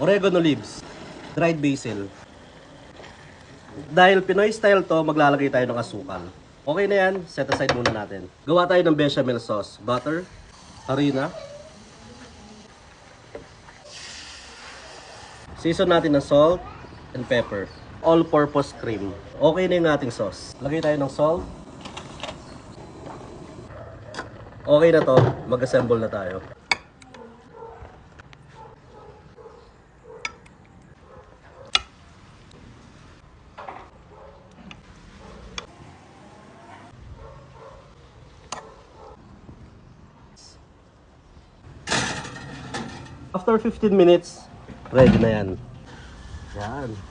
Oregano leaves, dried basil. Dahil Pinoy style to, maglalagay tayo ng asukal. Okay na yan, set aside muna natin. Gawa tayo ng bechamel sauce. Butter, harina. Season natin ng salt and pepper. All-purpose cream. Okay na yung ating sauce. Lagay tayo ng salt. Okay na to, mag-assemble na tayo. After 15 minutes, ready na yan. Yan.